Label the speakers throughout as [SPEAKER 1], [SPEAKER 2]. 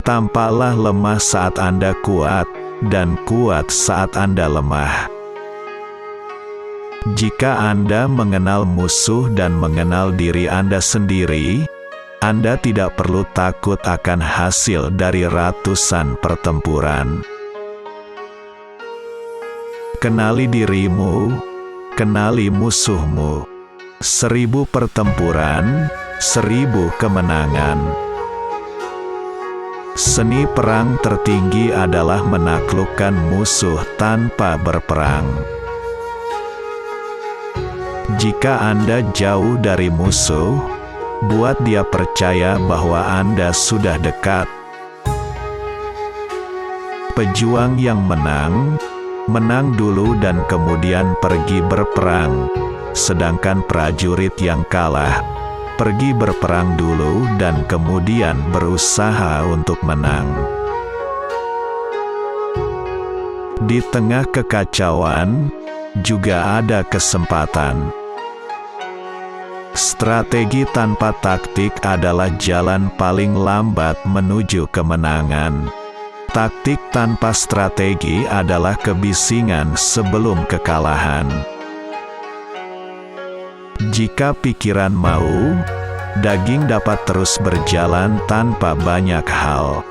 [SPEAKER 1] Tampaklah lemah saat Anda kuat, dan kuat saat Anda lemah. Jika Anda mengenal musuh dan mengenal diri Anda sendiri, Anda tidak perlu takut akan hasil dari ratusan pertempuran. Kenali dirimu, kenali musuhmu. 1000 pertempuran, 1000 kemenangan. Seni perang tertinggi adalah menaklukkan musuh tanpa berperang. Jika Anda jauh dari musuh, buat dia percaya bahwa Anda sudah dekat. Pejuang yang menang, menang dulu dan kemudian pergi berperang. Sedangkan prajurit yang kalah, pergi berperang dulu dan kemudian berusaha untuk menang. Di tengah kekacauan, juga ada kesempatan. Strategi tanpa taktik adalah jalan paling lambat menuju kemenangan. Taktik tanpa strategi adalah kebisingan sebelum kekalahan. Jika pikiran mau, daging dapat terus berjalan tanpa banyak hal.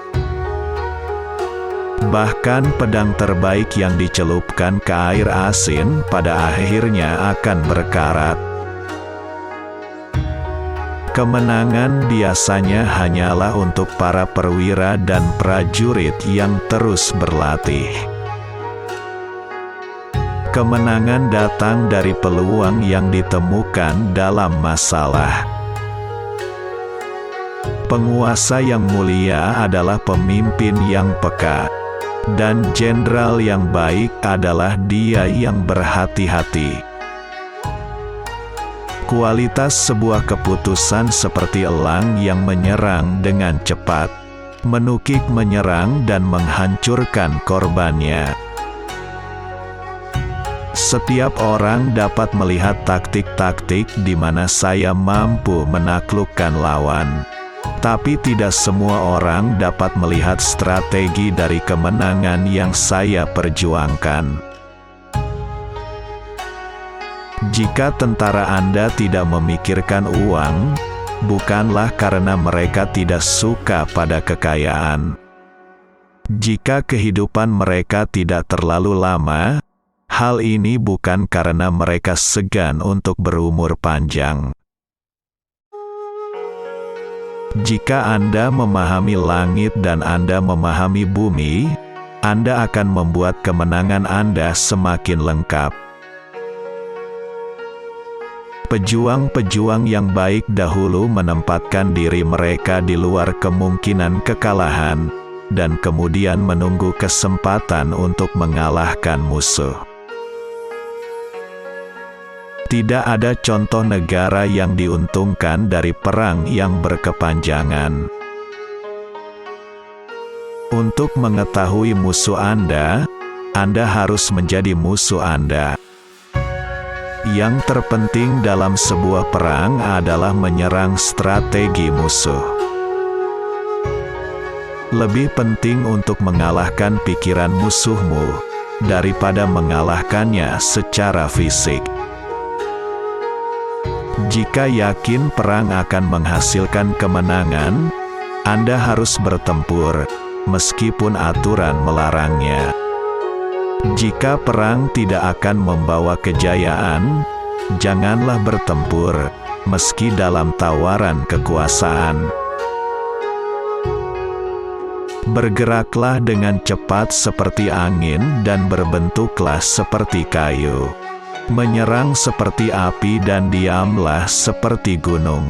[SPEAKER 1] Bahkan pedang terbaik yang dicelupkan ke air asin pada akhirnya akan berkarat. Kemenangan biasanya hanyalah untuk para perwira dan prajurit yang terus berlatih. Kemenangan datang dari peluang yang ditemukan dalam masalah. Penguasa yang mulia adalah pemimpin yang peka, dan jenderal yang baik adalah dia yang berhati-hati. Kualitas sebuah keputusan seperti elang yang menyerang dengan cepat, menukik menyerang dan menghancurkan korbannya. Setiap orang dapat melihat taktik-taktik di mana saya mampu menaklukkan lawan. Tapi tidak semua orang dapat melihat strategi dari kemenangan yang saya perjuangkan. Jika tentara Anda tidak memikirkan uang, bukanlah karena mereka tidak suka pada kekayaan. Jika kehidupan mereka tidak terlalu lama, hal ini bukan karena mereka segan untuk berumur panjang. Jika Anda memahami langit dan Anda memahami bumi, Anda akan membuat kemenangan Anda semakin lengkap. Pejuang-pejuang yang baik dahulu menempatkan diri mereka di luar kemungkinan kekalahan, dan kemudian menunggu kesempatan untuk mengalahkan musuh. Tidak ada contoh negara yang diuntungkan dari perang yang berkepanjangan. Untuk mengetahui musuh Anda harus menjadi musuh Anda. Yang terpenting dalam sebuah perang adalah menyerang strategi musuh. Lebih penting untuk mengalahkan pikiran musuhmu daripada mengalahkannya secara fisik. Jika yakin perang akan menghasilkan kemenangan, Anda harus bertempur, meskipun aturan melarangnya. Jika perang tidak akan membawa kejayaan, janganlah bertempur, meski dalam tawaran kekuasaan. Bergeraklah dengan cepat seperti angin dan berbentuklah seperti kayu. Menyerang seperti api dan diamlah seperti gunung.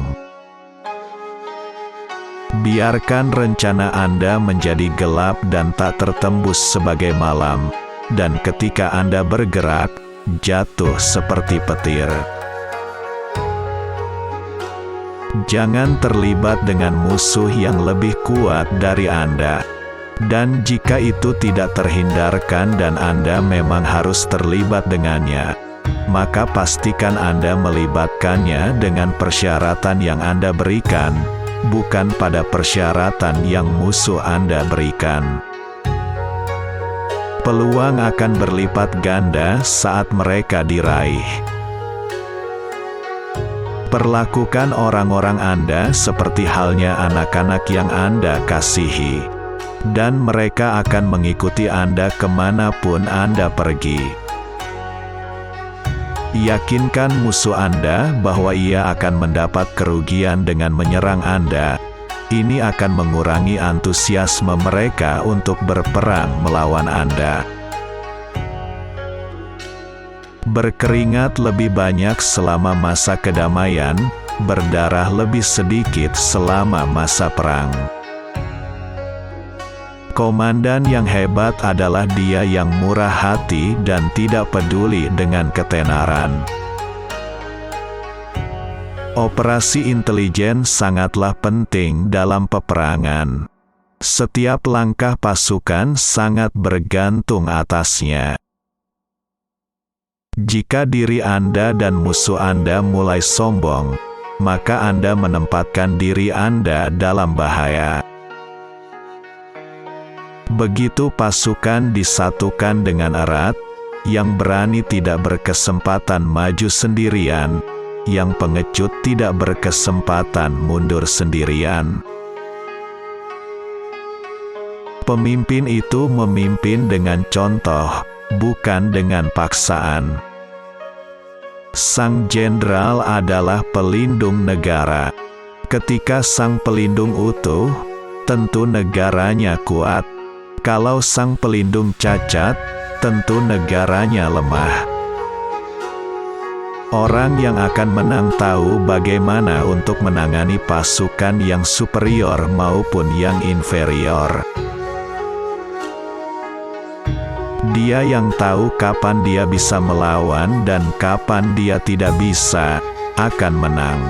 [SPEAKER 1] Biarkan rencana Anda menjadi gelap dan tak tertembus sebagai malam, dan ketika Anda bergerak, jatuh seperti petir. Jangan terlibat dengan musuh yang lebih kuat dari Anda. Dan jika itu tidak terhindarkan dan Anda memang harus terlibat dengannya, maka pastikan Anda melibatkannya dengan persyaratan yang Anda berikan, bukan pada persyaratan yang musuh Anda berikan. Peluang akan berlipat ganda saat mereka diraih. Perlakukan orang-orang Anda seperti halnya anak-anak yang Anda kasihi, dan mereka akan mengikuti Anda kemanapun Anda pergi. Yakinkan musuh Anda bahwa ia akan mendapat kerugian dengan menyerang Anda. Ini akan mengurangi antusiasme mereka untuk berperang melawan Anda. Berkeringat lebih banyak selama masa kedamaian, berdarah lebih sedikit selama masa perang. Komandan yang hebat adalah dia yang murah hati dan tidak peduli dengan ketenaran. Operasi intelijen sangatlah penting dalam peperangan. Setiap langkah pasukan sangat bergantung atasnya. Jika diri Anda dan musuh Anda mulai sombong, maka Anda menempatkan diri Anda dalam bahaya. Begitu pasukan disatukan dengan erat, yang berani tidak berkesempatan maju sendirian, yang pengecut tidak berkesempatan mundur sendirian. Pemimpin itu memimpin dengan contoh, bukan dengan paksaan. Sang jenderal adalah pelindung negara. Ketika sang pelindung utuh, tentu negaranya kuat. Kalau sang pelindung cacat, tentu negaranya lemah. Orang yang akan menang tahu bagaimana untuk menangani pasukan yang superior maupun yang inferior. Dia yang tahu kapan dia bisa melawan dan kapan dia tidak bisa, akan menang.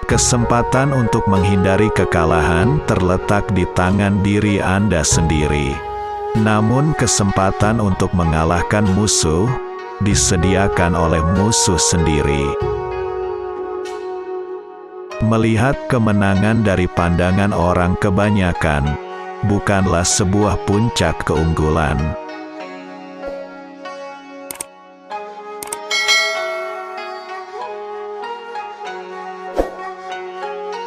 [SPEAKER 1] Kesempatan untuk menghindari kekalahan terletak di tangan diri Anda sendiri. Namun kesempatan untuk mengalahkan musuh disediakan oleh musuh sendiri. Melihat kemenangan dari pandangan orang kebanyakan bukanlah sebuah puncak keunggulan.